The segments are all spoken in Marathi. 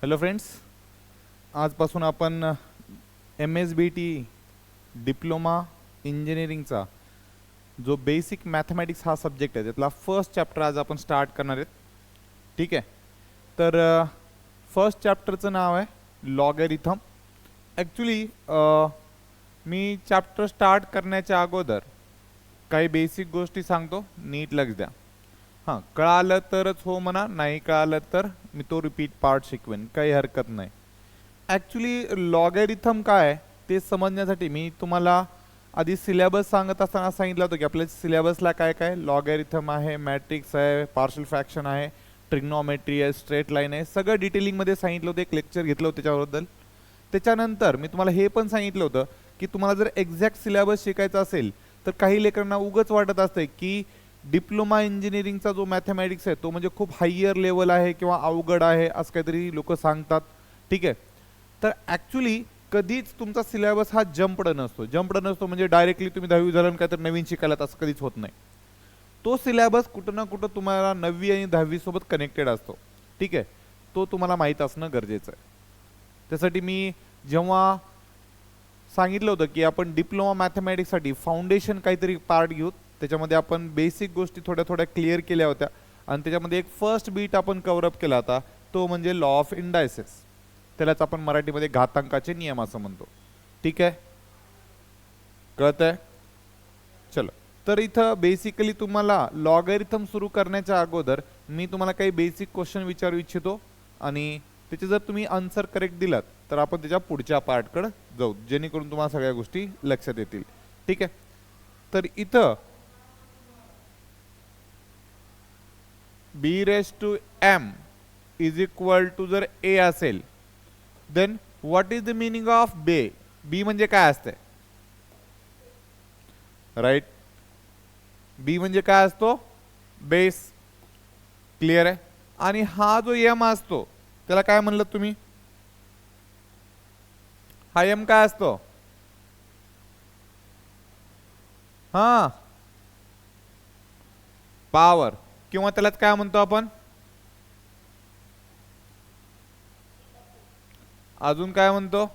हॅलो फ्रेंड्स, आजपासून आपण MSBT डिप्लोमा इंजिनिअरिंगचा जो बेसिक मॅथमॅटिक्स हा सब्जेक्ट आहे त्यातला फर्स्ट चॅप्टर आज आपण स्टार्ट करणार आहेत. ठीक आहे, तर फर्स्ट चॅप्टरचं नाव आहे लॉगॅरिथम. ॲक्च्युली मी चॅप्टर स्टार्ट करण्याच्या अगोदर काही बेसिक गोष्टी सांगतो, नीट लक्ष द्या. हां, कळालं तरच हो म्हणा, नाही कळालं तर मी तो रिपीट पार्ट शिकवेन, काही हरकत नाही. ॲक्च्युली लॉगॅरिथम काय आहे ते समजण्यासाठी मी तुम्हाला आधी सिलेबस सांगत असताना सांगितलं होतं की आपल्या सिलेबसला काय काय लॉगॅरिथम आहे, मॅट्रिक्स आहे, पार्शल फ्रॅक्शन आहे, ट्रिग्नॉमेट्री आहे, स्ट्रेट लाईन आहे, सगळं डिटेलिंगमध्ये सांगितलं होतं. एक लेक्चर घेतलं होतं त्याच्याबद्दल. त्याच्यानंतर मी तुम्हाला हे पण सांगितलं होतं की तुम्हाला जर एक्झॅक्ट सिलेबस शिकायचा असेल तर काही लेकरांना उगच वाटत असते की डिप्लोमा इंजिनिअरिंगचा जो मॅथमॅटिक्स आहे तो म्हणजे खूप हायर लेवल आहे किंवा अवघड आहे असं काहीतरी लोक सांगतात. ठीक आहे, तर ॲक्च्युली कधीच तुमचा सिलेबस हा जम्पड नसतो म्हणजे डायरेक्टली तुम्ही 10वी झालं काहीतरी नवीन शिकायला, असं कधीच होत नाही. तो सिलेबस कुठं ना कुठं तुम्हाला 9वी आणि 10वी सोबत कनेक्टेड असतो. ठीक आहे, तो तुम्हाला माहीत असणं गरजेचं आहे. त्यासाठी मी जेव्हा सांगितलं होतं की आपण डिप्लोमा मॅथमॅटिक्ससाठी फाउंडेशन काहीतरी पार्ट घेऊ, त्याच्यामध्ये आपण बेसिक गोष्टी थोड्या थोड्या क्लिअर केल्या होत्या आणि त्याच्यामध्ये एक फर्स्ट बीट आपण कव्हरअप केला होता, तो म्हणजे लॉ ऑफ इंडायसेस. त्यालाच आपण मराठीमध्ये घातांकाचे नियम असं म्हणतो. ठीक आहे, कळतंय? चलो, तर इथं बेसिकली तुम्हाला लॉगॅरिथम सुरू करण्याच्या अगोदर मी तुम्हाला काही बेसिक क्वेश्चन विचारू इच्छितो आणि त्याचे जर तुम्ही आन्सर करेक्ट दिलात तर आपण त्याच्या पुढच्या पार्टकडे जाऊ, जेणेकरून तुम्हाला सगळ्या गोष्टी लक्षात येतील. ठीक आहे, तर इथं b⁻m इज इक्वल टू जर a असेल then what is the meaning of b. B म्हणजे काय असते? राईट, बी म्हणजे काय असतो? बेस. क्लिअर आहे? आणि हा जो एम असतो त्याला काय म्हणलं तुम्ही? हा एम काय असतो? हा, पॉवर, किंवा त्यालाच काय म्हणतो आपण? अजून काय म्हणतो?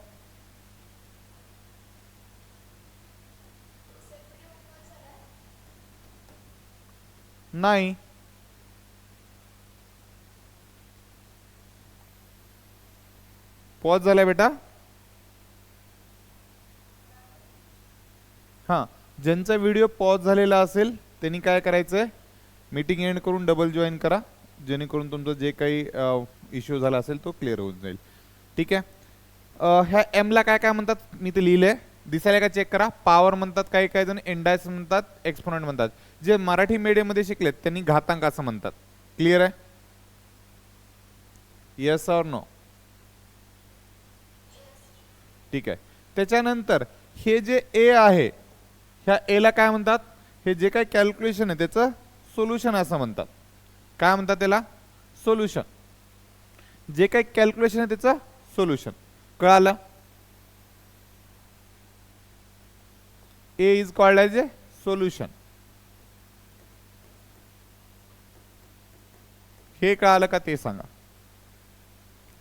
नाही, पॉज झालाय बेटा. हां, ज्यांचा व्हिडिओ पॉज झालेला असेल त्यांनी काय करायचंय, मीटिंग एंड करून डबल जॉईन करा, जेणेकरून तुमचं जे काही इश्यू झाला असेल तो क्लिअर होऊन जाईल. ठीक आहे, ह्या एमला काय काय म्हणतात मी ते लिहिलंय, दिसायला का चेक करा. पॉवर म्हणतात, काही काही जण इंडायस म्हणतात, एक्सपोनंट म्हणतात. जे मराठी मीडियममध्ये शिकलेत त्यांनी घातांक असं म्हणतात. क्लिअर आहे? Yes or no? ठीक आहे, त्याच्यानंतर हे जे ए आहे ह्या एला काय म्हणतात? हे जे काही कॅल्क्युलेशन आहे त्याचं सोल्युशन असं म्हणतात. काय म्हणतात त्याला? सोल्युशन. जे काही कॅल्क्युलेशन आहे त्याचं सोल्युशन. कळालं? A is called as a solution. हे कळालं का ते सांगा.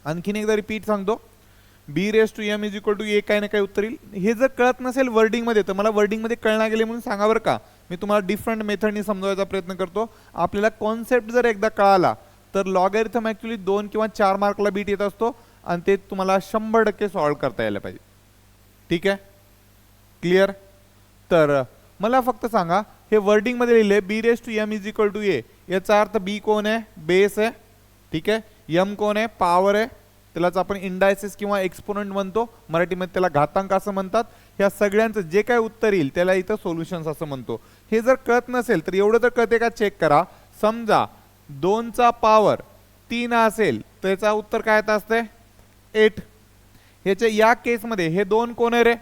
आणखीन एकदा रिपीट सांगतो, b⁻m इज इक्वल टू ए काही ना काही उत्तर येईल. हे जर कळत नसेल वर्डिंग मध्ये तर मला वर्डिंग मध्ये कळणार गेले म्हणून सांगा बरं का. मी तुम्हाला डिफरंट मेथडनी समजवायचा प्रयत्न करतो. आपल्याला कॉन्सेप्ट जर एकदा कळाला तर लॉगॅरिथम ऍक्च्युली 2 किंवा 4 मार्कला बीट येत असतो आणि ते तुम्हाला 100% सॉल्व्ह करता यायला पाहिजे. ठीक आहे, क्लिअर? तर मला फक्त सांगा, हे वर्डिंग मध्ये लिहिले b⁻m इज इक्वल टू ए, याचा अर्थ बी कोण आहे? बेस आहे. ठीक आहे, एम कोण आहे? पॉवर आहे. त्यालाच आपण इंडायसेस किंवा एक्सपोनंट म्हणतो, मराठीमध्ये त्याला घातांक असं म्हणतात. ह्या सगळ्यांचं जे काय उत्तर येईल त्याला इथं सोल्युशन्स असं म्हणतो. हे जर कळत नसेल तर एवढं तर कळते का चेक करा. समजा 2 चा पॉवर 3 असेल तर याचा उत्तर काय येत असते? 8. ह्याच्या या केसमध्ये हे 2 कोण आहे रे?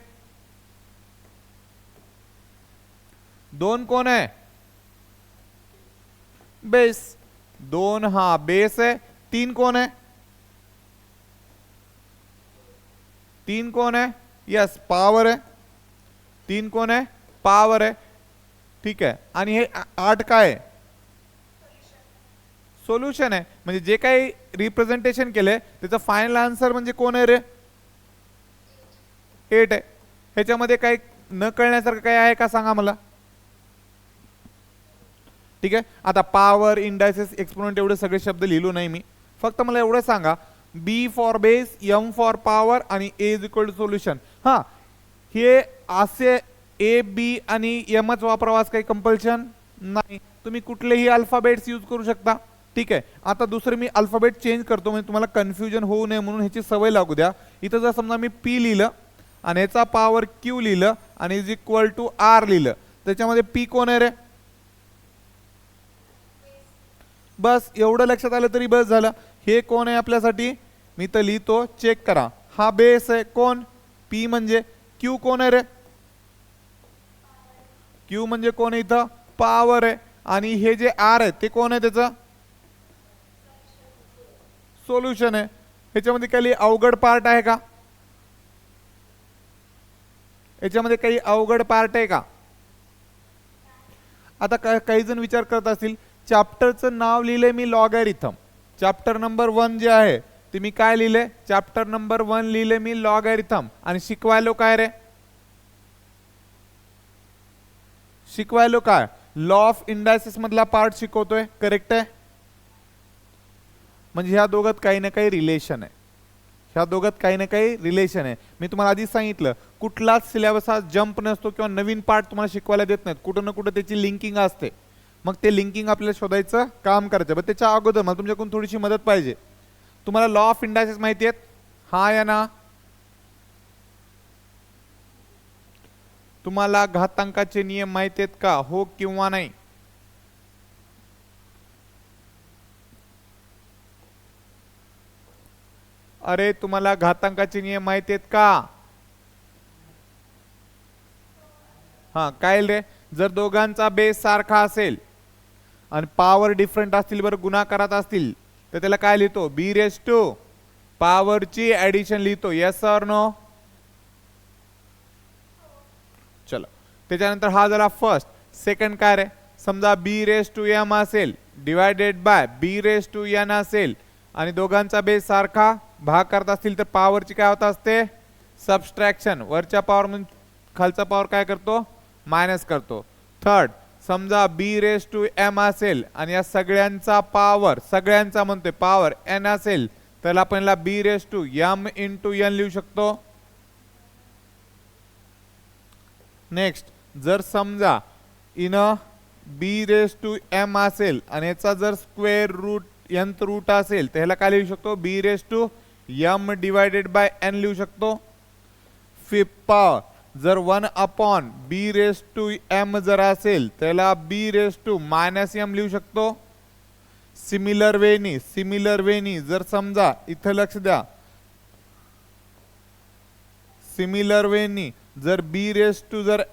2 कोण आहे? बेस. 2 हा बेस आहे. 3 कोण आहे? 3 कोण आहे? यस, पॉवर आहे. 3 कोण आहे? पॉवर आहे. ठीक आहे, आणि हे 8 काय आहे? सोल्युशन आहे. म्हणजे जे काही रिप्रेझेंटेशन केलंय त्याचं फायनल आन्सर म्हणजे कोण आहे रे? 8 आहे. ह्याच्यामध्ये काही न कळण्यासारखं काही आहे का सांगा मला. ठीक आहे. आता पॉवर, इंडायसेस, एक्सपोनेंट एवढे सगळे शब्द लिहिलो नाही मी. फक्त मला एवढं सांगा, B for base, M for power आणि A is equal to solution. हा, हे असे ए बी आणि एमच वापरावाच काही कंपल्शन नाही. तुम्ही कुठलेही अल्फाबेट्स यूज करू शकता. ठीक आहे. आता दुसरं मी अल्फाबेट चेंज करतो म्हणजे तुम्हाला कन्फ्युजन होऊ नये म्हणून ह्याची सवय लागू द्या. इथं जर समजा मी पी लिहिलं आणि याचा पॉवर क्यू लिहिलं आणि इज इक्वल टू आर लिहिलं, त्याच्यामध्ये पी कोण आहे रे? बस एवढं लक्षात आलं तरी बस झालं. हे कोण आहे आपल्यासाठी? मी तर लिहितो, चेक करा. हा बेस आहे. कोण? पी. म्हणजे क्यू कोण आहे रे? क्यू म्हणजे कोण आहे इथं? पॉवर आहे. आणि हे जे आर आहे ते कोण आहे? त्याचं सोल्युशन आहे. ह्याच्यामध्ये काही अवघड पार्ट आहे का? याच्यामध्ये काही अवघड पार्ट आहे का? आता काही जण विचार करत असतील, चॅप्टरचं नाव लिहिलंय मी लॉगॅरिथम. चॅप्टर नंबर 1 जे आहे ते मी काय लिहिले? चॅप्टर नंबर 1 लिहिले मी लॉगॅरिथम. आणि शिकवायलो काय रे? शिकवायलो काय? लॉ ऑफ इंडायसिस मधला पार्ट शिकवतोय. करेक्ट आहे. म्हणजे ह्या दोघात काही ना काही रिलेशन आहे. ह्या दोघात काही ना काही रिलेशन आहे. मी तुम्हाला आधीच सांगितलं, कुठलाच सिलेबस हा जंप नसतो किंवा नवीन पार्ट तुम्हाला शिकवायला देत नाहीत. कुठं ना कुठं त्याची लिंकिंग असते. मग ते लिंकिंग आपल्याला शोधायचं काम करायचं. पण त्याच्या अगोदर मला तुमच्याकडून थोडीशी मदत पाहिजे. तुम्हाला लॉ ऑफ इंडायसिस माहिती आहेत? हा या ना? तुम्हाला घातांकाचे नियम माहिती आहेत का? हो किंवा नाही? अरे तुम्हाला घातांकाचे नियम माहिती आहेत का? हा, काय रे? जर दोघांचा बेस सारखा असेल आणि पॉवर डिफरंट असतील, बरं गुणाकारात असतील, तर त्याला काय लिहितो? बी रेस टू पॉवरची ऍडिशन लिहितो. Yes or no? चलो, त्याच्यानंतर हा झाला फर्स्ट. सेकंड काय रे? समजा बी रेस टू एम असेल divided by b raise to n असेल आणि दोघांचा बेस सारखा भाग करत असतील तर पॉवरची काय होत असते? सबस्ट्रॅक्शन. वरच्या पॉवर म्हणून खालचा पॉवर काय करतो? मायनस करतो. थर्ड, समजा बी रेस टू एम असेल आणि या सगळ्यांचा पॉवर, सगळ्यांचा म्हणतोय पॉवर एन असेल, तर आपण B raise to M into N लिहू शकतो. नेक्स्ट, जर समजा in B raise to M असेल आणि याचा जर स्क्वेअर रूट nth रूट असेल तर ह्याला काय लिहू शकतो? B raise to M divided by N लिहू शकतो. फिफ्थ पॉवर, जर 1 upon B raise to M जर असेल त्याला B raise to minus M लिहू शकतो. सिमिलर वेनी जर समजा, इथं लक्ष द्या, सिमिलर वेनी जर बी रेस टू जर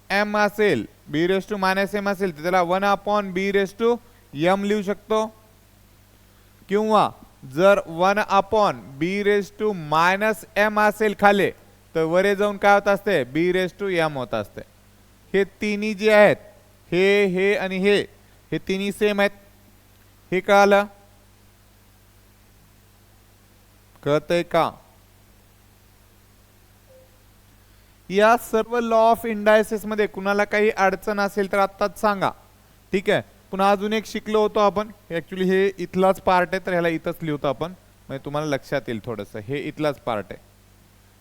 एम असेल, बी रेस टू मायनस एम असेल तर त्याला 1 upon B raise to m लिहू शकतो. किंवा जर 1 upon B raise to minus m असेल खाली, तर वरे जाऊन काय होत असते? बी रेस टू एम होत असते. हे तिन्ही जे आहेत, हे आणि हे तिन्ही सेम आहेत. हे कळालं? कळतंय का? या सर्व लॉ ऑफ इंडायसिस मध्ये कुणाला काही अडचण असेल तर आत्ताच सांगा. ठीक आहे. पुन्हा अजून एक शिकलो होतो आपण. ऍक्च्युली हे इथलाच पार्ट आहे तर ह्याला इथंच लिहतो आपण, म्हणजे तुम्हाला लक्षात येईल थोडंसं. हे इथलाच पार्ट आहे.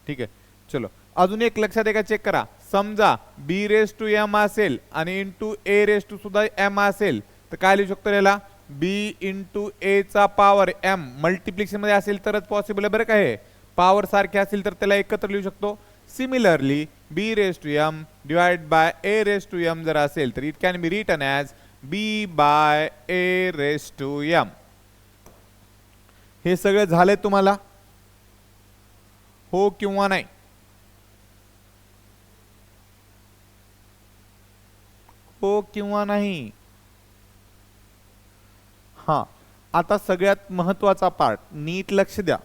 ठीक आहे. चलो, अजून एक लक्षात आहे का? चेक करा. समजा बी रेस टू एम असेल आणि इंटू ए रेस टू सुद्धा एम असेल तर काय लिहू शकतो याला? बी इंटू ए चा पॉवर एम. मल्टिप्लिकेशन मध्ये असेल तरच पॉसिबल आहे बरं का. हे पॉवर सारखे असतील तर त्याला एकत्र लिहू शकतो. Similarly b raise to m divide by a raise to M जर असेल तर it can be written as b by a raise to m. हे सगळे झाले तुम्हाला? हो किंवा नाही? हो किंवा नाही? हा, आता सगळ्यात महत्वाचा पार्ट, नीट लक्ष द्या.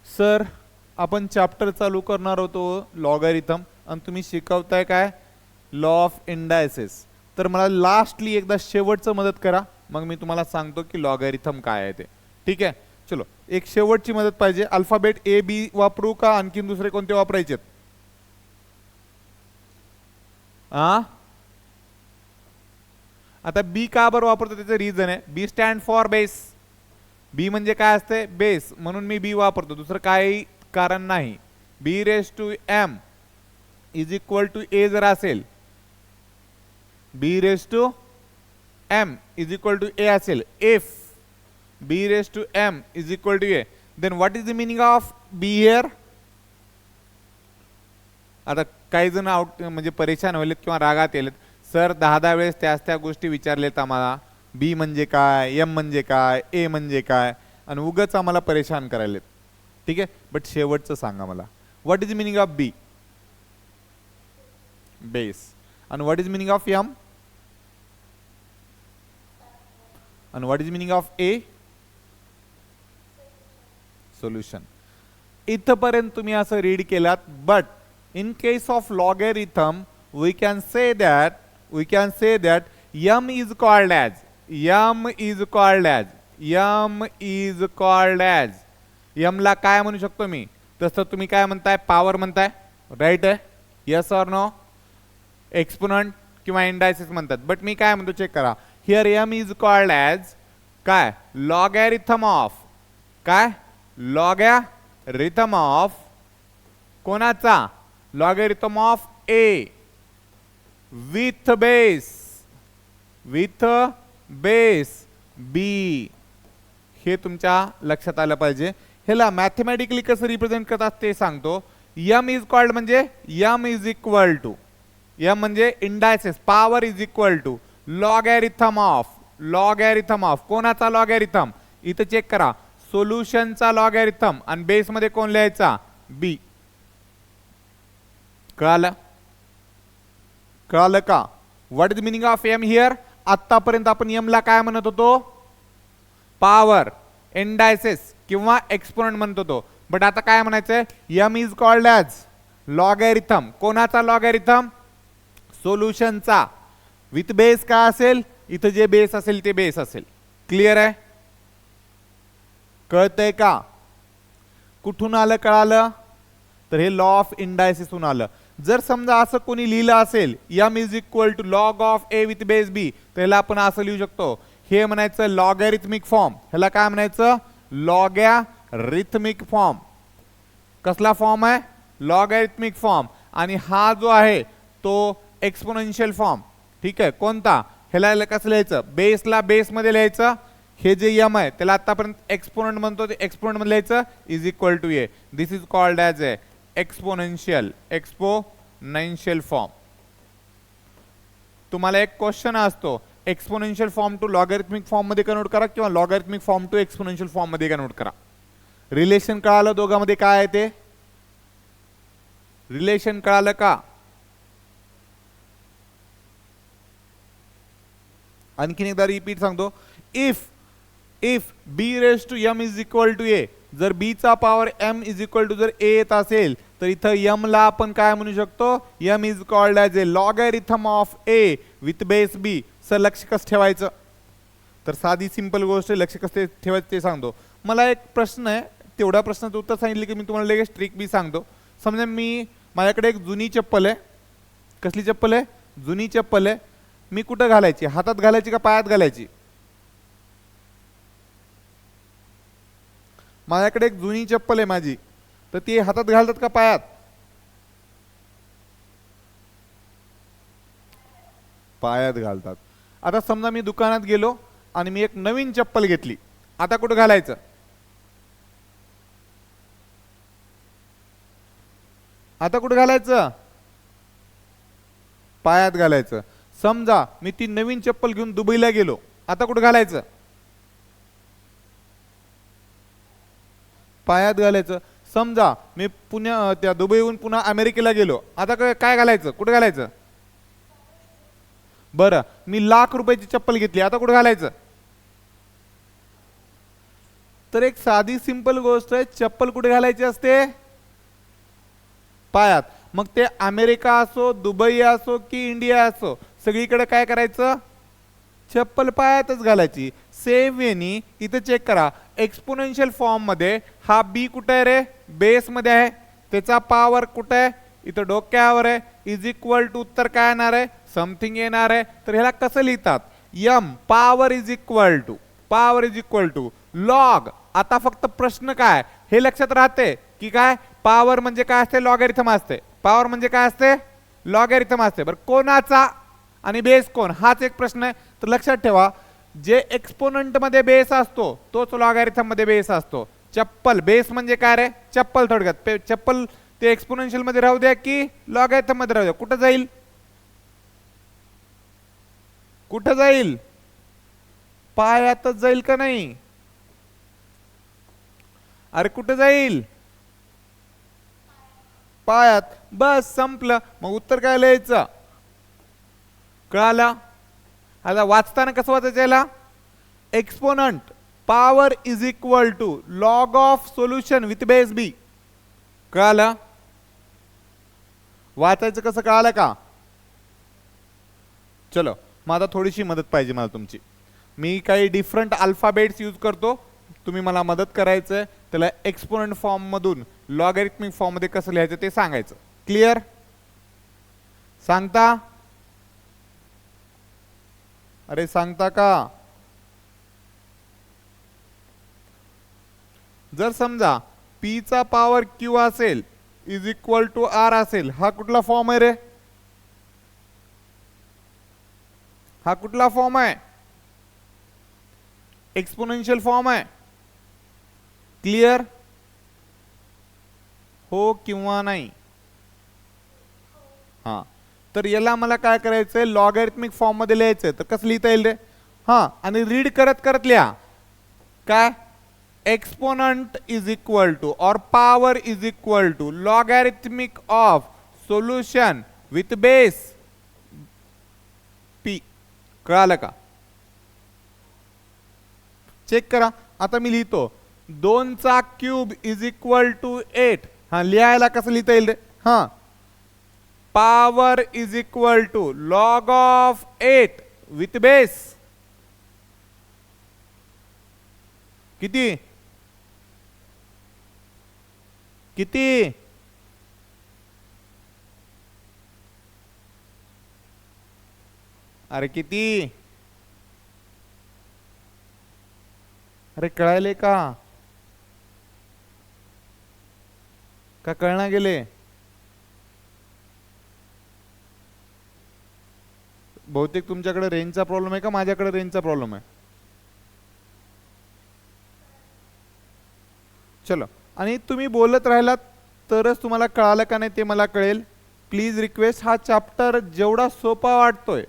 सर, आपण चॅप्टर चालू करणार होतो लॉगॅरिथम आणि तुम्ही शिकवताय काय? Law of indices. तर मला लास्टली एकदा शेवटचं मदत करा, मग मी तुम्हाला सांगतो की लॉगॅरिथम काय आहे ते. ठीक आहे, चलो एक शेवटची मदत पाहिजे. अल्फाबेट ए बी वापरू का आणखीन दुसरे कोणते वापरायचे? आता बी का बरं वापरतो त्याचं रिझन आहे. बी स्टँड फॉर बेस. बी म्हणजे काय असते? बेस. म्हणून मी बी वापरतो, दुसरं काही कारण नाही. B raise to M is equal to A जर असेल, बी raise to M is equal to A असेल, if B raise to M is equal to A, then what is the meaning of B here? आता काही जण म्हणजे परेशान व्हायलेत किंवा रागात येलेत, सर 10 वेळेस त्या गोष्टी विचारलेत आम्हाला, बी म्हणजे काय, एम म्हणजे काय, ए म्हणजे काय, आणि उगाच आम्हाला परेशान करायलेत. ठीक आहे, बट शेवटचं सांगा मला, what is meaning of B? Base. आणि what is meaning of M? आणि what is meaning of A? Solution. इथपर्यंत तुम्ही असं रीड केलात, but in case of logarithm we can say that m is called as m ला काय म्हणू शकतो मी? तसं तुम्ही काय म्हणताय? पॉवर म्हणताय, राईट आहे? Yes or no? एक्सपोनंट किंवा इंडायसिस म्हणतात, बट मी काय म्हणतो चेक करा. Here m is called as काय? लॉगॅरिथम ऑफ काय? लॉगॅरिथम ऑफ कोणाचा? Logarithm of A with base बी. हे तुमच्या लक्षात आलं पाहिजे. ह्याला मॅथमॅटिकली कसं रिप्रेझेंट करतात ते सांगतो. एम इज कॉल्ड म्हणजे M is equal to, M म्हणजे indices, power is equal to logarithm of कोणाचा? लॉगॅरिथम. इथं चेक करा, सोल्युशनचा लॉगॅरिथम, आणि बेस मध्ये कोण लिहायचा? बी. कळालं का? What is meaning of am here? आतापर्यंत आपण एम ला काय म्हणत होतो? पॉवर, इंडायसेस किंवा एक्सपोनंट म्हणत होतो, बट आता काय म्हणायचंय? M is called as logarithm. कोणाचा लॉगॅरिथम? सोल्युशनचा. विथ बेस काय असेल? इथं जे बेस असेल ते बेस असेल. क्लिअर आहे? कळतंय का? कुठून आलं? कळालं? तर हे लॉ ऑफ इंडायसिसहून आलं. जर समजा असं कोणी लिहिलं असेल M is equal to log of A with base B, तर ह्याला आपण असं लिहू शकतो, हे म्हणायचं लॉगॅरिथमिक फॉर्म. ह्याला काय म्हणायचं? Logarithmic form. कसला फॉर्म आहे? Logarithmic form. आणि हा जो आहे तो एक्सपोनेन्शियल फॉर्म. ठीक आहे, कोणता? ह्याला कसं लिहायचं? बेसला बेस मध्ये लिहायचं. हे जे एम आहे त्याला आतापर्यंत एक्सपोनंट म्हणतो, ते एक्सपोनंट मध्ये लिहायचं is equal to a. This is called as a exponential form. तुम्हाला एक क्वेश्चन असतो, exponential form to logarithmic form मध्ये कन्वर्ट करा किंवा logarithmic form to exponential form मध्ये कन्वर्ट करा. रिलेशन कळालं दोघांमध्ये काय आहे ते? रिलेशन कळालं का? आणखीन एकदा रिपीट सांगतो. If B raise to M is equal to A, जर बी चा power M is equal to जर ए येत असेल, तर इथं एम ला आपण काय म्हणू शकतो? M is called as a logarithm of A with base b. Sir लक्ष कसं ठेवायचं? तर साधी सिंपल गोष्ट आहे, लक्ष कसं ठेवायचं ते सांगतो. मला एक प्रश्न आहे, तेवढ्या प्रश्नाचं उत्तर सांगितलं की मी तुम्हाला लगेच ट्रिक बी सांगतो. समजा माझ्याकडे एक जुनी चप्पल आहे. कसली चप्पल आहे? जुनी चप्पल आहे. मी कुठं घालायची? हातात घालायची का पायात घालायची? माझ्याकडे एक जुनी चप्पल आहे माझी, तर ती हातात घालतात का पायात? पायात घालतात. आता समजा मी दुकानात गेलो आणि मी एक नवीन चप्पल घेतली, आता कुठं घालायचं? आता कुठं घालायचं? पायात घालायचं. समजा मी ती नवीन चप्पल घेऊन दुबईला गेलो, आता कुठं घालायचं? पायात घालायचं. समजा मी त्या दुबईहून पुन्हा अमेरिकेला गेलो, आता काय घालायचं? कुठं घालायचं? बरं, मी ₹1,00,000ची चप्पल घेतली, आता कुठं घालायचं? तर एक साधी सिंपल गोष्ट आहे, चप्पल कुठे घालायची असते? पायात. मग ते अमेरिका असो, दुबई असो की इंडिया असो, सगळीकडे काय करायचं, चप्पल पायातच घालायची. सेम वेनी इथे चेक करा, एक्सपोनेन्शियल फॉर्म मध्ये हा बी कुठे आहे रे, बेस मध्ये आहे, त्याचा पॉवर कुठे आहे, इथं डोक्यावर आहे, इज इक्वल टू उत्तर काय येणार आहे, समथिंग येणार आहे. तर ह्याला कसं लिहितात, m power is equal to log. आता फक्त प्रश्न काय हे लक्षात राहते की काय, पॉवर म्हणजे काय असते, लॉगॅरिथम असते. पॉवर म्हणजे काय असते, लॉगॅरिथम असते. बरं कोणाचा आणि बेस कोण, हाच एक प्रश्न आहे. तर लक्षात ठेवा, जे एक्सपोनंट मध्ये बेस असतो तोच लॉगॅरिथम मध्ये बेस असतो. चप्पल बेस म्हणजे काय रे, चप्पल. थोडक्यात चप्पल ते एक्सपोनेन्शियल मध्ये राहू द्या की लॉगॅरिथम मध्ये राहू द्या, कुठं जाईल, कुठं जाईल, पायातच जाईल का नाही, अरे कुठं जाईल, पायात. बस संपलं. मग उत्तर काय लिहायचं, कळालं. आता वाचताना कसं वाचायचं, याला exponent power is equal to log of solution with base B. कळालं, वाचायचं कसं, कळालं का. चलो मग आता थोडीशी मदत पाहिजे मला तुमची. मी काही डिफरंट अल्फाबेट्स यूज करतो, तुम्ही मला मदत करायचं, त्याला एक्सपोनंट फॉर्म मधून लॉगॅरिथमिक फॉर्म मध्ये कसं लिहायचं ते सांगायचं. क्लिअर, सांगता, अरे सांगता का. जर समजा P चा पॉवर Q असेल इज इक्वल टू R असेल, हा कुठला फॉर्म आहे रे, हा कुठला फॉर्म आहे, एक्सपोनेन्शियल फॉर्म आहे. क्लिअर, हो किंवा नाही. हा, तर याला मला काय करायचंय, लॉगॅरिथमिक फॉर्म मध्ये लिहायचंय. तर कसं लिहिता येईल रे, हा, आणि रीड करत करत लिहा. काय, एक्सपोनंट इज इक्वल टू और power is equal to logarithmic of solution with base P. कळालं का, चेक करा. आता मी लिहितो 2 चा क्यूब इज इक्वल टू 8. हा, लिहायला कसं लिहिता येईल रे, हा, power is equal to log of 8 with base किती, किती, अरे किती, अरे कळायले का कळना गेले. बहुतेक तुमच्याकडे रेंजचा प्रॉब्लेम आहे का माझ्याकडे रेंजचा प्रॉब्लेम आहे. चलो, आणि तुम्ही बोलत राहिलात तरच तुम्हाला कळालं का नाही ते मला कळेल. प्लीज रिक्वेस्ट, हा चॅप्टर जेवढा सोपा वाटतोय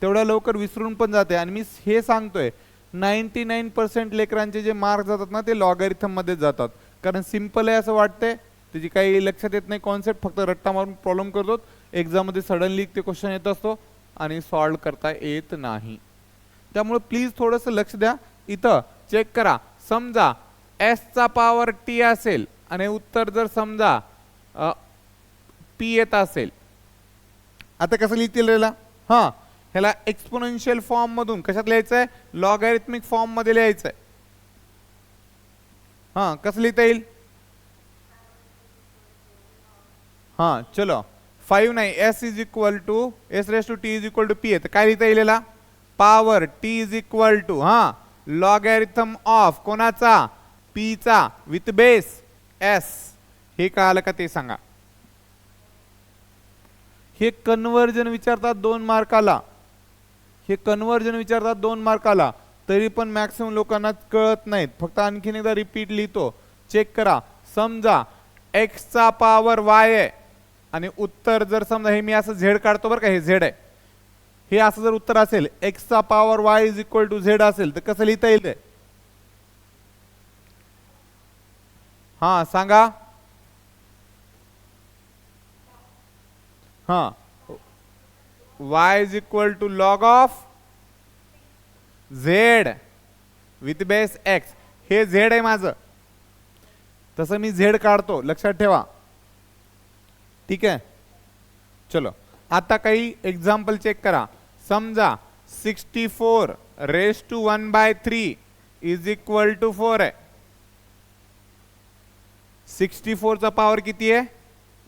तेवढा लवकर विसरून पण जाते. आणि मी हे सांगतोय 99% लेकरांचे जे मार्क जातात ना ते लॉगॅरिथम मध्ये जातात, कारण सिंपल आहे असं वाटतंय, त्याची काही लक्षात येत नाही कॉन्सेप्ट, फक्त रट्टा मारून प्रॉब्लेम करतो. एक्झाम मध्ये सडनली ते क्वेश्चन येत असतो आणि सॉल्व करता येत नाही. त्यामुळे प्लीज थोडंसं लक्ष द्या. इथं चेक करा, समजा S चा पॉवर T असेल आणि उत्तर जर समजा P येत असेल, आता कसं लिहितील रे, हा, ह्याला एक्सपोनेन्शियल फॉर्म मधून कशात लिहायचंय, लॉगॅरिथमिक फॉर्म मध्ये लिहायचंय. हा, कसं लिहिता येईल, हा चलो 5 नाही, S is equal to S raise to T is equal to P आहे. तर काय लिहिता येईल, power T is equal to, हा, लॉगॅरिथम ऑफ कोणाचा, P चा विथ बेस S. हे कळालं का ते सांगा. हे कन्वर्जन विचारतात 2 मार्काला, हे कन्वर्जन विचारतात 2 मार्काला, तरी पण मॅक्सिमम लोकांना कळत नाहीत. फक्त आणखीन एकदा रिपीट लिहितो, चेक करा. समजा x चा पॉवर y आहे आणि उत्तर जर समजा हे मी असं z काढतो बरं का, हे z आहे, हे असं जर उत्तर असेल x चा power y is equal to z असेल तर कसं लिहिता येईल ते, हा सांगा. हा, y is equal to log of z with base x. हे z आहे माझं, तसं मी z काढतो, लक्षात ठेवा. ठीक आहे, चलो आता काही एक्झाम्पल चेक करा. समजा 64 raise to 1/3 is equal to 4 आहे. 64 चा पॉवर किती आहे?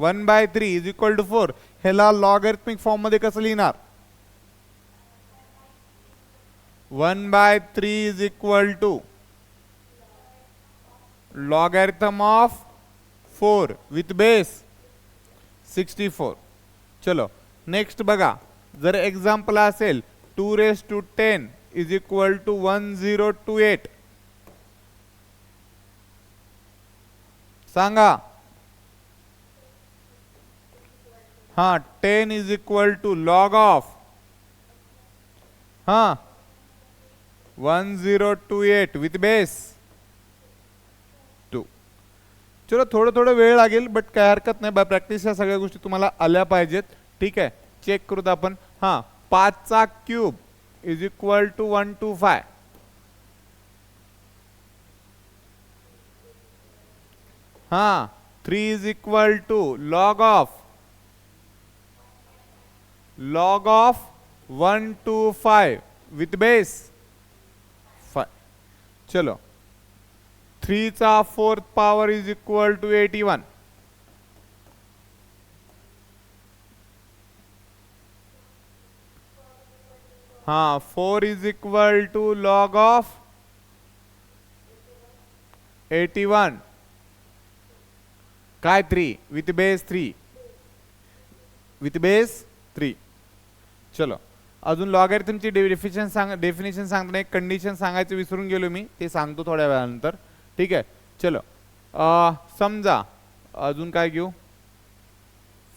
1/3 इज इक्वल टू 4. ह्याला लॉगॅरिथमिक फॉर्म मध्ये कसं लिहिणार? 1/3 is equal to logarithm of 4 with base 64. चलो नेक्स्ट बघा, जर एक्झाम्पल असेल 2 raise to 10 is equal to 1028. सांगा. हा 10 is equal to log of 1028 with base 2. चलो थोडं वेळ लागेल बट काय हरकत नाही. बाय प्रॅक्टिस या सगळ्या गोष्टी तुम्हाला आल्या पाहिजेत. ठीक आहे, चेक करूत आपण. 5 चा क्यूब इज इक्वल टू 125. हाँ 3 is equal to log of 125 with base 5. चलो 3 चा 4th power is equal to 81. हाँ 4 is equal to log of 81 काय 3 विथ बेस 3 विथ बेस 3. चलो अजून लॉगॅरिथमची डेफिनेशन सांगताना एक कंडिशन सांगायचं विसरून गेलो मी, ते सांगतो थोड्या वेळानंतर. ठीक आहे, चलो समजा अजून काय घेऊ?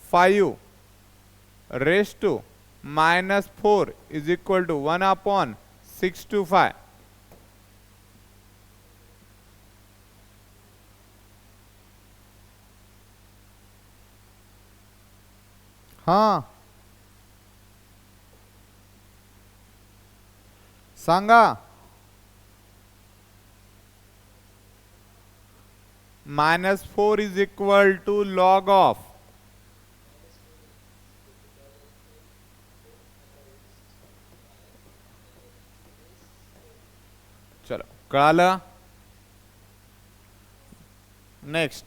5 raise to -4 is equal to 1/625. हाँ सांगा. -4 is equal to log of चलो कळालं. नेक्स्ट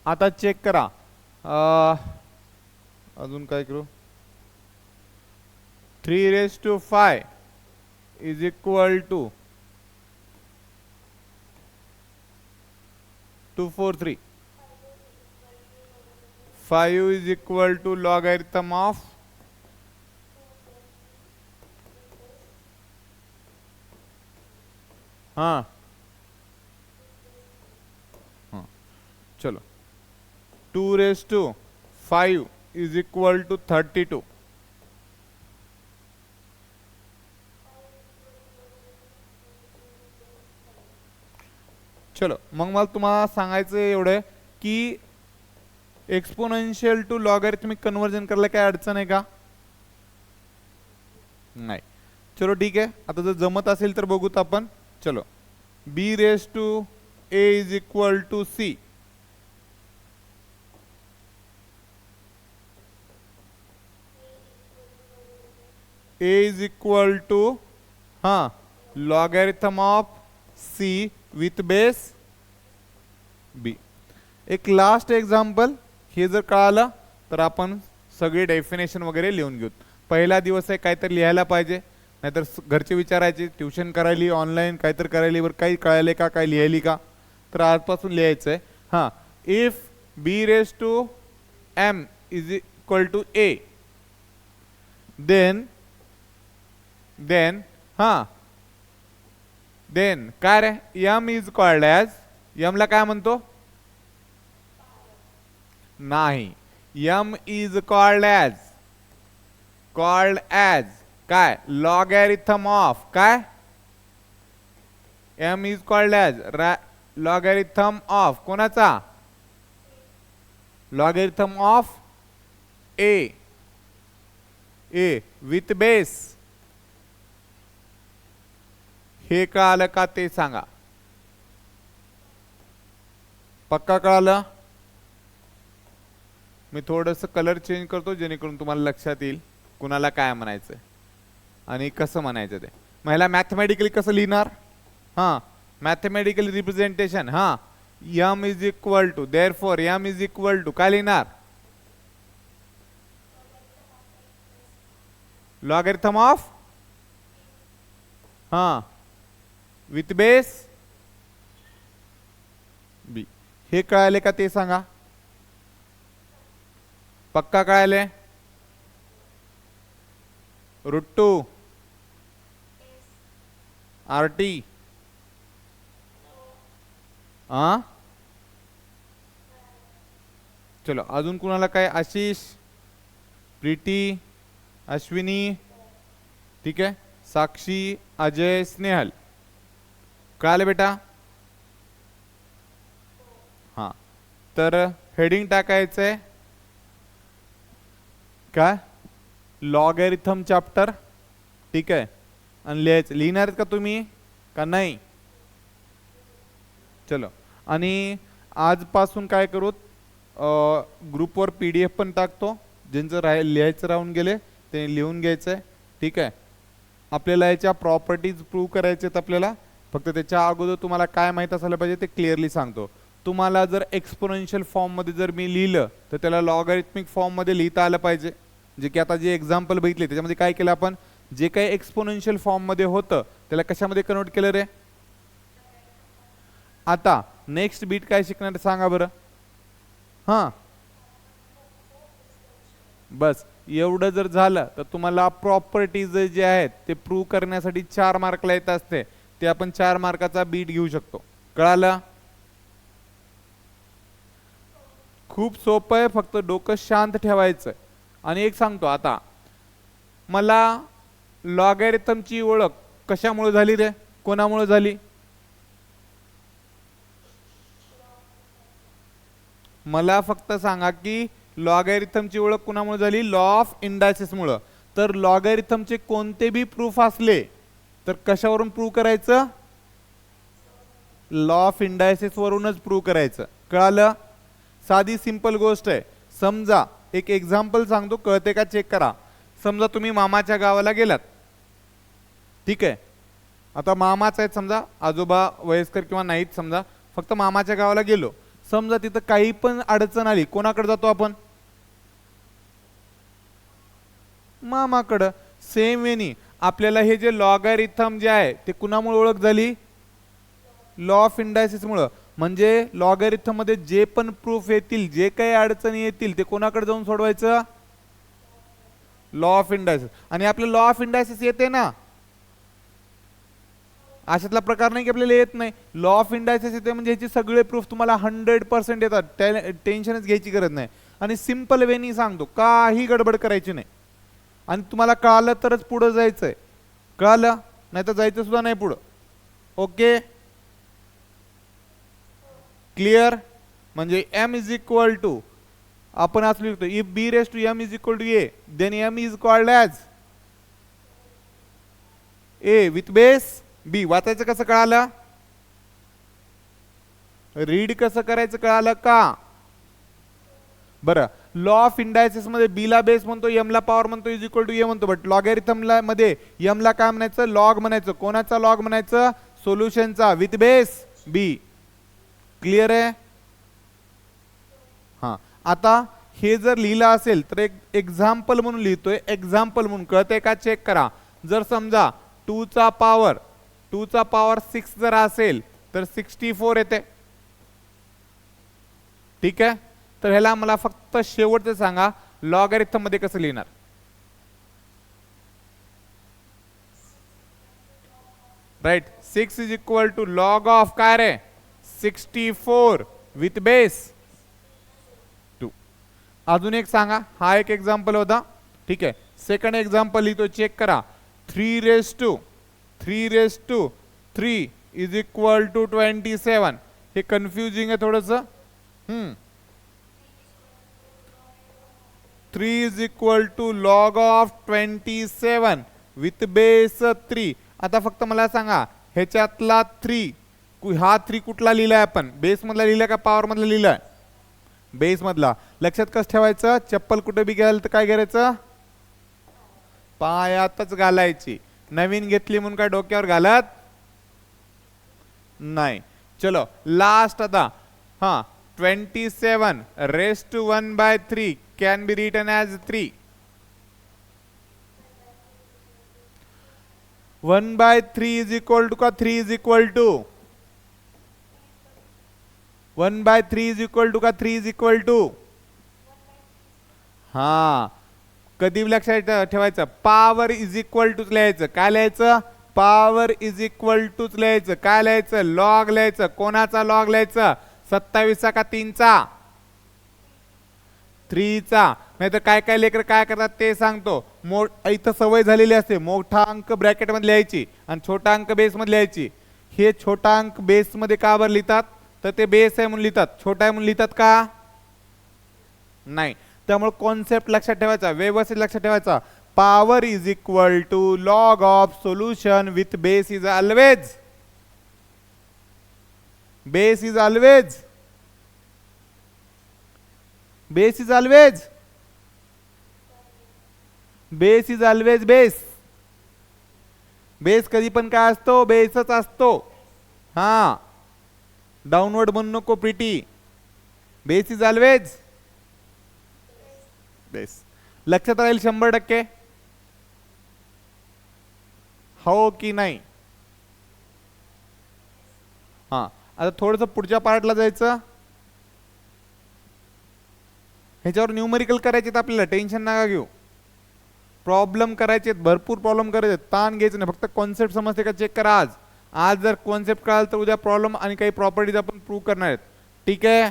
आता चेक करा. अजून काय करू? 3 raise to 5 is equal to 243. 5 is equal to logarithm of चलो 2 raise to 5 is equal to 32. चलो मग मला तुम्हाला सांगायचं एवढं की एक्सपोनेन्शियल टू लॉगॅरिथमिक कन्वर्जन करायला काय अडचण आहे का? नाही. चलो ठीक आहे, आता जर जमत असेल तर बघूत आपण. चलो b raise to a is equal to c. a is equal to logarithm of c with base b. एक लास्ट एक्झाम्पल, हे जर कळालं तर आपण सगळे डेफिनेशन वगैरे लिहून घेऊ. पहिला दिवस आहे, काहीतरी लिहायला पाहिजे, नाहीतर घरचे विचारायचे ट्युशन करायली ऑनलाईन काहीतरी करायली वर काही कळाले का, काही लिहायली का, तर आजपासून लिहायचं आहे. If b raise to m is equal to a then काय रे, m is called as, m ला काय म्हणतो? नाही, m इज कॉल्ड ॲज काय? लॉगॅरिथम ऑफ काय? m is called as logarithm of कोणाचा? Logarithm of a with base. हे कळालं का ते सांगा. पक्का कळालं? मी थोडंसं कलर चेंज करतो जेणेकरून तुम्हाला लक्षात येईल कुणाला काय म्हणायचं. आणि कसं म्हणायचं ते. मग ह्याला मॅथमॅटिकली कसं लिहिणार? हां, मॅथमॅटिकल रिप्रेझेंटेशन. हां, m is equal to, therefore m is equal to काय लिहिणार? लॉगॅरिथम ऑफ हां विथ बेस बी. हे कळाले का ते सांगा? पक्का कळाले? √2 RT. हां, चलो अजून कुणाला काय? आशिष, प्रीती, अश्विनी, ठीक आहे, साक्षी, अजय, स्नेहल. कळाले बेटा? हां, तर हेडिंग टाकायचंय काय? Logarithm chapter. ठीक आहे, आणि लिहायचं. लिहिणार का तुम्ही का नाही? चलो, आणि आजपासून काय करू, ग्रुपवर PDF पण टाकतो. ज्यांचं लिहायचं राहून गेले ते लिहून घ्यायचं आहे. ठीक आहे, आपल्याला याच्या प्रॉपर्टीज प्रूव्ह करायचे आहेत आपल्याला. फक्त त्याच्या अगोदर तुम्हाला काय माहीत असायला पाहिजे ते क्लिअरली सांगतो. तुम्हाला जर एक्सपोनेन्शियल फॉर्ममध्ये जर मी लिहिलं तर त्याला लॉगॅरिथमिक फॉर्ममध्ये लिहिता आलं पाहिजे. जे की आता जे एक्झाम्पल बघितले त्याच्यामध्ये काय केलं आपण, जे काही एक्सपोनेन्शियल फॉर्ममध्ये होतं त्याला कशामध्ये कन्वर्ट केलं रे? आता नेक्स्ट बीट काय शिकणार सांगा बरं? हां, बस एवढं जर झालं तर तुम्हाला प्रॉपर्टीज जे आहेत ते प्रूव्ह करण्यासाठी 4 मार्कला येत असते. ते आपण 4 मार्काचा बीट घेऊ शकतो. कळालं? खूप सोपं आहे, फक्त डोकं शांत ठेवायचं. आणि एक सांगतो आता, मला लॉगॅरिथमची ओळख कशामुळे झाली रे? कोणामुळे झाली? मला फक्त सांगा की लॉगॅरिथमची ओळख कुणामुळे झाली? लॉ ऑफ इंडायसिस मुळे. तर लॉगॅरिथमचे कोणते बी प्रूफ असले तर कशावरून प्रूव्ह करायचं? लॉ ऑफ इंडायसिस वरूनच प्रूव्ह करायचं. कळालं? साधी सिंपल गोष्ट आहे. समजा एक एक्झाम्पल सांगतो, कळते का चेक करा. समजा तुम्ही मामाच्या गावाला गेलात. ठीक आहे, आता मामाच आहेत समजा, आजोबा वयस्कर किंवा नाहीत समजा, फक्त मामाच्या गावाला गेलो. समजा तिथं काही पण अडचण आली, कोणाकडे जातो आपण? मामाकडं. सेम वेनी आपल्याला हे जे लॉगॅरिथम जे आहे ते कुणामुळे ओळख झाली? लॉ ऑफ इंडायसिस मुळे. म्हणजे लॉगॅरिथम मध्ये जे पण प्रूफ येतील, जे काही अडचणी येतील ते कोणाकडे जाऊन सोडवायचं? Law of इंडायसिस. आणि आपलं लॉ ऑफ इंडायसिस येते ना, अशातला प्रकार नाही की आपल्याला येत नाही. लॉ ऑफ इंडायसिस येते म्हणजे ह्याचे सगळे प्रूफ तुम्हाला 100% येतात. टेन्शनच घ्यायची गरज नाही. आणि सिंपल वेनी सांगतो, काही गडबड करायची नाही. आणि तुम्हाला कळालं तरच पुढे जायचंय. कळालं? नाही तर जायचं सुद्धा नाही पुढं. Okay, clear? म्हणजे m इज इक्वल टू, आपण असं लिहितो, if b raise to m is equal to a, then m is called as a with base b. वाचायचं कसं कळालं? रीड कसं करायचं कळालं का? बरं, लॉ ऑफ इंडायसिस मध्ये b ला बेस म्हणतो, m ला पॉवर म्हणतो, इज इक्वल टू a म्हणतो. बट लॉगॅरिथम ला मध्ये m ला काय म्हणायचं? लॉग म्हणायचं. कोणाचा लॉग म्हणायचं? सोल्युशनचा विथ बेस b. क्लिअर आहे? हां, आता हे जर लिहिलं असेल तर एक एक्झाम्पल म्हणून लिहितोय. एक्झाम्पल म्हणून कळतंय का चेक करा. जर समजा 2 चा पॉवर 6 जर असेल तर 64 येते. ठीक आहे, तर ह्याला मला फक्त शेवटचं सांगा, लॉगॅरिथम मध्ये कसं लिहिणार? Right, 6 is equal to log of काय रे? 64 विथ बेस 2. अजून एक सांगा, हा एक एक्झाम्पल होता. ठीक आहे, सेकंड एक्झाम्पल लिहितो, चेक करा. 3 raise to 3 is equal to 27. हे कन्फ्युजिंग आहे थोडस. 3 is equal to log of 27 with base 3. आता फक्त मला सांगा, ह्याच्यातला 3, हा 3 कुठला लिहिलाय आपण? बेस मधला लिहिलाय का पॉवर मधला लिहिलाय? बेस मधला. लक्षात कसं ठेवायचं? चप्पल कुठे बी घ्याल तर काय करायचं? पायातच घालायची. नवीन घेतली म्हणून काय डोक्यावर घालत नाही. चलो लास्ट आता. हा 27 raised to 1/3 can be written as 3. 1/3 is equal to का 3 is equal to 1/3 is equal to का 3 is equal to. हा कधी लक्षात ठेवायचं, पॉवर इज इक्वल टू लिहायचं. काय लिहायचं? पॉवर इज इक्वल टू लिहायचं. काय लिहायचं? लॉग लिहायचं. कोणाचा लॉग लिहायचं? 27 का 3चा? 3चा. नाही तर काय काय लेकर काय करतात ते सांगतो. इथं सवय झालेली असते मोठा अंक ब्रॅकेट मध्ये लिहायची आणि छोटा अंक बेस मध्ये लिहायची. हे छोटा अंक बेस मध्ये का बरं लिहितात? तर ते बेस आहे म्हणून लिहितात. छोटा आहे म्हणून लिहितात का? नाही. त्यामुळे कॉन्सेप्ट लक्षात ठेवायचा, व्यवस्थित लक्षात ठेवायचा. Power is equal to log of solution with base is always. Base is always. Base is always. Base is always base. Base कधी पण काय असतो? बेसच असतो. हा डाउनवर्ड म्हणू नको pretty. Base is always base. लक्षात राहील 100%? हो की नाही? हा आता थोडस पुढच्या पार्टला जायचं. ह्याच्यावर न्यूमेरिकल करायचे आपल्याला, टेन्शन नका घेऊ. प्रॉब्लेम करायचे, भरपूर प्रॉब्लेम करायचे, ताण घ्यायचं नाही. फक्त कॉन्सेप्ट समजते का चेक करा. आज जर कॉन्सेप्ट कळालं तर उद्या प्रॉब्लेम आणि काही प्रॉपर्टीज आपण प्रूव्ह करणार आहेत. ठीक आहे?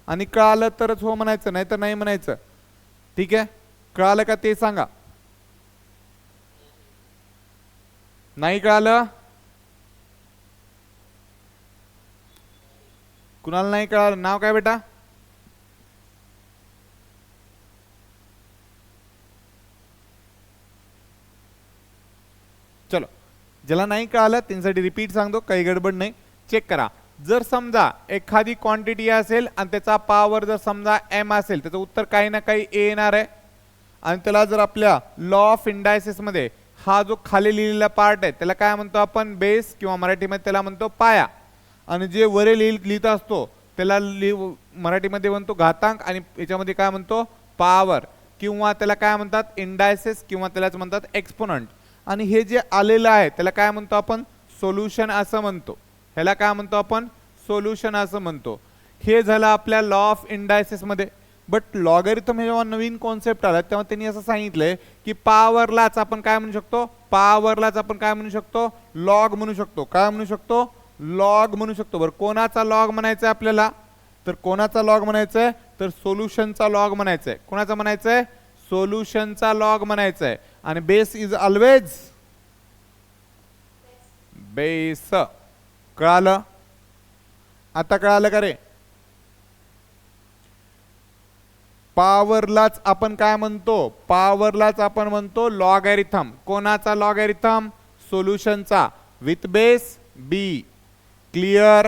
आणि कळालं तरच हो म्हणायचं, नाही तर नाही म्हणायचं. ठीक आहे? कळालं का ते सांगा. नाही कळालं? कुणाला नाही कळालं? नाव काय बेटा? चलो ज्याला नाही कळालं त्यांच्यासाठी रिपीट सांगतो, काही गडबड नाही. चेक करा. जर समजा एखादी क्वांटिटी असेल आणि त्याचा पॉवर जर समजा m असेल, त्याचं उत्तर काही ना काही a येणार आहे. आणि त्याला जर आपल्या लॉ ऑफ इंडायसिस मध्ये हा जो खाली लिहिलेला पार्ट आहे त्याला काय म्हणतो आपण? बेस, किंवा मराठीमध्ये त्याला म्हणतो पाया. आणि जे वरे लिहित असतो त्याला मराठीमध्ये म्हणतो घातांक, आणि याच्यामध्ये काय म्हणतो? पॉवर, किंवा त्याला काय म्हणतात? इंडायसिस, किंवा त्यालाच म्हणतात एक्सपोनंट. आणि हे जे आलेलं आहे त्याला काय म्हणतो आपण? सोल्युशन असं म्हणतो. ह्याला काय म्हणतो आपण? सोल्युशन असं म्हणतो. हे झालं आपल्या लॉ ऑफ इंडायसिस मध्ये. बट लॉगरिथम हे जेव्हा नवीन कॉन्सेप्ट आला तेव्हा त्यांनी असं सांगितलंय की पॉवरलाच आपण काय म्हणू शकतो? पॉवरलाच आपण काय म्हणू शकतो? लॉग म्हणू शकतो. काय म्हणू शकतो? लॉग म्हणू शकतो. बरं कोणाचा लॉग म्हणायचं आपल्याला? तर कोणाचा लॉग म्हणायचंय? तर सोल्युशनचा लॉग म्हणायचंय. कोणाचा म्हणायचंय? सोल्युशनचा लॉग म्हणायचंय. आणि बेस इज ऑलवेज बेस. कळालं? आता कळालं का रे? पॉवरलाच आपण काय म्हणतो? पॉवरलाच आपण म्हणतो लॉगॅरिथम. कोणाचा लॉगॅरिथम? सोल्युशनचा विथ बेस बी. क्लिअर?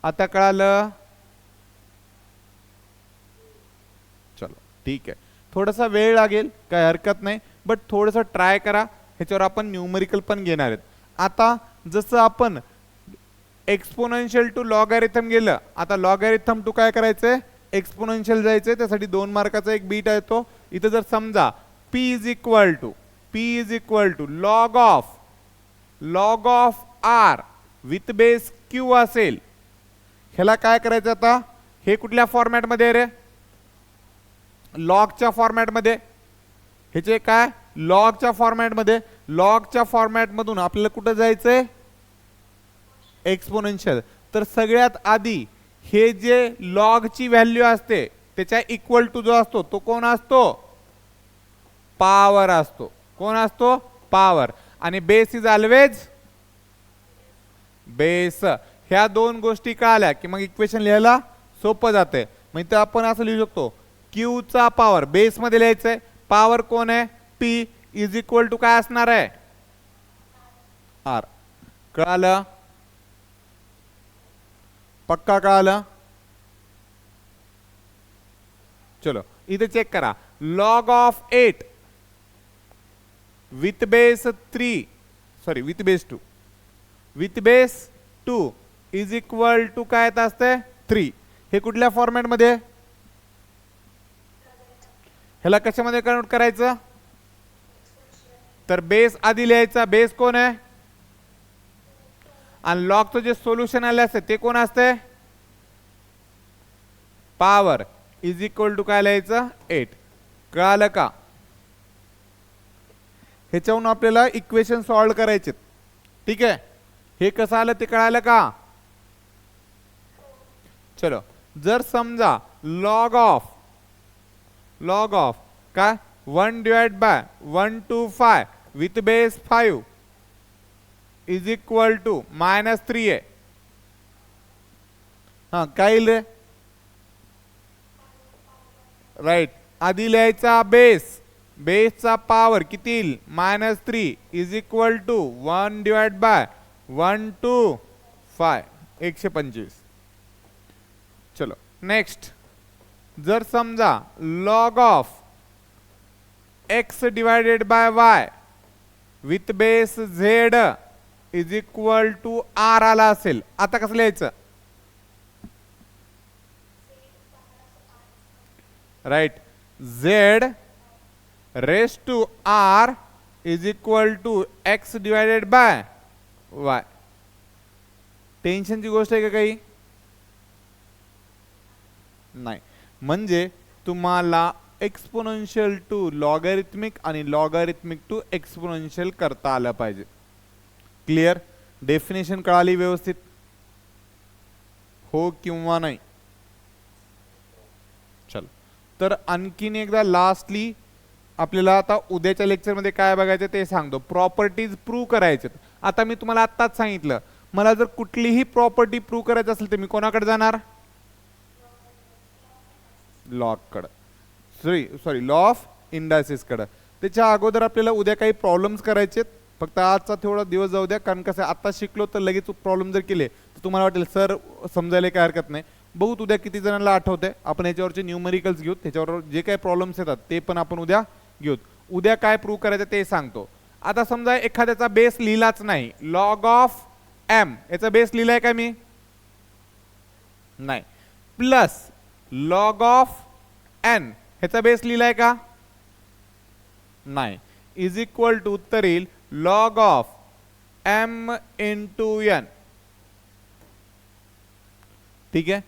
आता कळालं? चलो ठीक आहे. थोडासा वेळ लागेल, काही हरकत नाही, बट थोडंसं ट्राय करा. ह्याच्यावर आपण न्यूमेरिकल पण घेणार आहेत. आता जसं आपण एक्सपोनेन्शियल टू लॉगॅरिथम गेलं, आता लॉगॅरिथम टू काय करायचंय? एक्सपोनेन्शियल जायचंय. त्यासाठी 2 मार्काचा एक बीट येतो. इथं जर समजा p is equal to log of r with base q असेल, ह्याला काय करायचं? आता हे कुठल्या फॉर्मॅट मध्ये रे? लॉगच्या फॉर्मॅट मध्ये. ह्याचे काय? लॉगच्या फॉर्मॅट मध्ये. लॉगच्या फॉर्मॅट मधून आपल्याला कुठं जायचंय? एक्सपोनेन्शियल. तर सगळ्यात आधी हे जे लॉगची व्हॅल्यू असते त्याच्या इक्वल टू जो असतो तो कोण असतो? पॉवर असतो. कोण असतो? पॉवर. आणि बेस इज ऑलवेज बेस. ह्या 2 गोष्टी कळाल्या की मग इक्वेशन लिहायला सोपं जाते. म्हणजे आपण असं लिहू शकतो Q चा पॉवर बेस मध्ये लिहायचंय. पॉवर कोण आहे? P इज इक्वल टू काय असणार आहे? R. कळालं? पक्का कळालं? चलो इथे चेक करा, log of 8 with base 3 sorry with base 2 with base 2 is equal to काय येत असते 3. हे कुठल्या फॉर्मॅट मध्ये, ह्याला कशामध्ये कन्वर्ट करायचं, तर बेस आधी लिहायचा, बेस कोण आहे, आणि लॉगचं जे सोल्युशन आले असते ते कोण असते, पॉवर इज इक्वल टू काय लिहायचं 8. कळालं का? ह्याच्यावरून आपल्याला इक्वेशन सॉल्व करायचे. ठीक आहे, हे कसं आलं ते कळालं का? चलो, जर समजा लॉग ऑफ काय 1 divide by 125 with base 5 is equal to -3 आहे. हा काय येईल रे, राईट, आधी लिहायचा बेसचा पॉवर किती येईल -3 is equal to 1 divide by 125 125. चलो नेक्स्ट, जर समजा log of x divided by y with base z is equal to r आला असेल, आता कसं लिहायचं, right, z raise to r is equal to x divided by y. टेन्शनची गोष्ट आहे का काही? नाही. म्हणजे तुम्हाला एक्सपोनेन्शियल टू लॉगॅरिथमिक आणि लॉगॅरिथमिक टू एक्सपोनेन्शियल करता आलं पाहिजे. क्लिअर? डेफिनेशन कळाली व्यवस्थित, हो किंवा नाही? चल, तर आणखीन एकदा लास्टली आपल्याला आता उद्याच्या लेक्चरमध्ये काय बघायचं ते सांगतो. प्रॉपर्टीज प्रूव्ह करायचे. आता मी तुम्हाला आत्ताच सांगितलं, मला जर कुठलीही प्रॉपर्टी प्रूव्ह करायची असेल तर मी कोणाकडे जाणार, लॉकडे, सॉरी लॉ ऑफ इंडायसिस कडे. त्याच्या अगोदर आपल्याला उद्या काही प्रॉब्लेम्स करायचे, फक्त आजचा थोडा दिवस जाऊ द्या, कारण कसं आता शिकलो तर लगेच प्रॉब्लेम जर केले तर तुम्हाला वाटेल सर समजायला काय हरकत नाही. बहुत उद्या किती जणांना आठवते, आपण याच्यावरचे न्यूमेरिकल्स घेऊ, त्याच्यावर जे काही प्रॉब्लेम्स येतात ते पण आपण उद्या घेऊ. उद्या काय प्रूव्ह करायचं ते सांगतो. आता समजा एखाद्याचा बेस लिहिलाच नाही, लॉग ऑफ m याचा बेस लिहिलाय का मी, नाही, प्लस लॉग ऑफ n ह्याचा बेस लिहिलाय का, नाही, इज इक्वल टू उत्तर येईल log of m into n. ठीक आहे,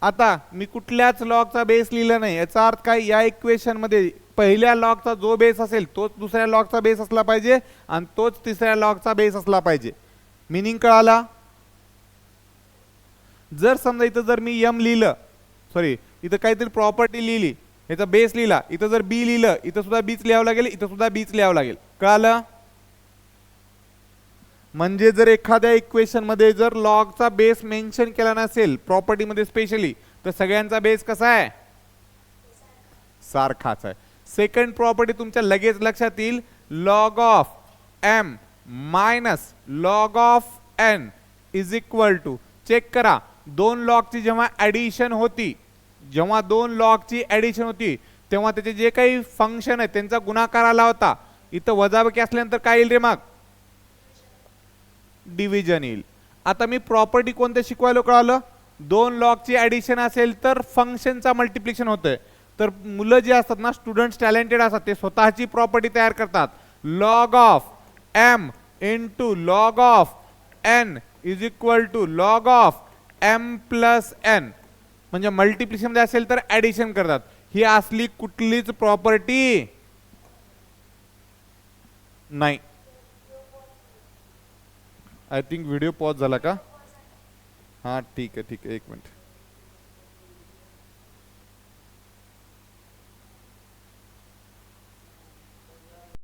आता मी कुठल्याच लॉगचा बेस लिहिला नाही, याचा अर्थ काय, या इक्वेशन मध्ये पहिल्या लॉगचा जो बेस असेल तोच दुसऱ्या लॉगचा बेस असला पाहिजे आणि तोच तिसऱ्या लॉगचा बेस असला पाहिजे. मीनिंग कळाला? जर समजा इथं जर मी m लिहिलं, सॉरी इथं काहीतरी प्रॉपर्टी लिहिली, याचा बेस लिहिला, इथं जर b लिहिलं, इथं सुद्धा बीच लिहावं लागेल, इथं सुद्धा बीच लिहावं लागेल. कळालं? म्हणजे जर एखाद्या इक्वेशन मध्ये जर लॉगचा बेस मेन्शन केला नसेल प्रॉपर्टी मध्ये स्पेशली, तर सगळ्यांचा बेस कसा आहे, सारखाच आहे. सेकंड प्रॉपर्टी तुमच्या लगेच लक्षात येईल, log of m minus log of n is equal to, check करा, दोन लॉगची जेव्हा ऍडिशन होती, जेव्हा दोन लॉगची ऍडिशन होती तेव्हा त्याचे जे काही फंक्शन आहे त्यांचा गुणाकार आला होता. इथं वजाबाकी असल्यानंतर काय येईल रे, मग डिव्हिजन येईल. आता मी प्रॉपर्टी कोणते शिकवायला कळालं, दोन लॉगची ऍडिशन असेल तर फंक्शनचा मल्टिप्लिकेशन होतंय. तर मुलं जे असतात ना, स्टुडंट्स टॅलेंटेड असतात, ते स्वतःची प्रॉपर्टी तयार करतात. Log of m into log of n is equal to log of m plus n. म्हणजे मल्टिप्लिकेशन मध्ये असेल तर ऍडिशन करतात. ही असली कुठलीच प्रॉपर्टी नाही. आय थिंक व्हिडिओ पॉज झाला का? हा ठीक आहे, एक मिनिट.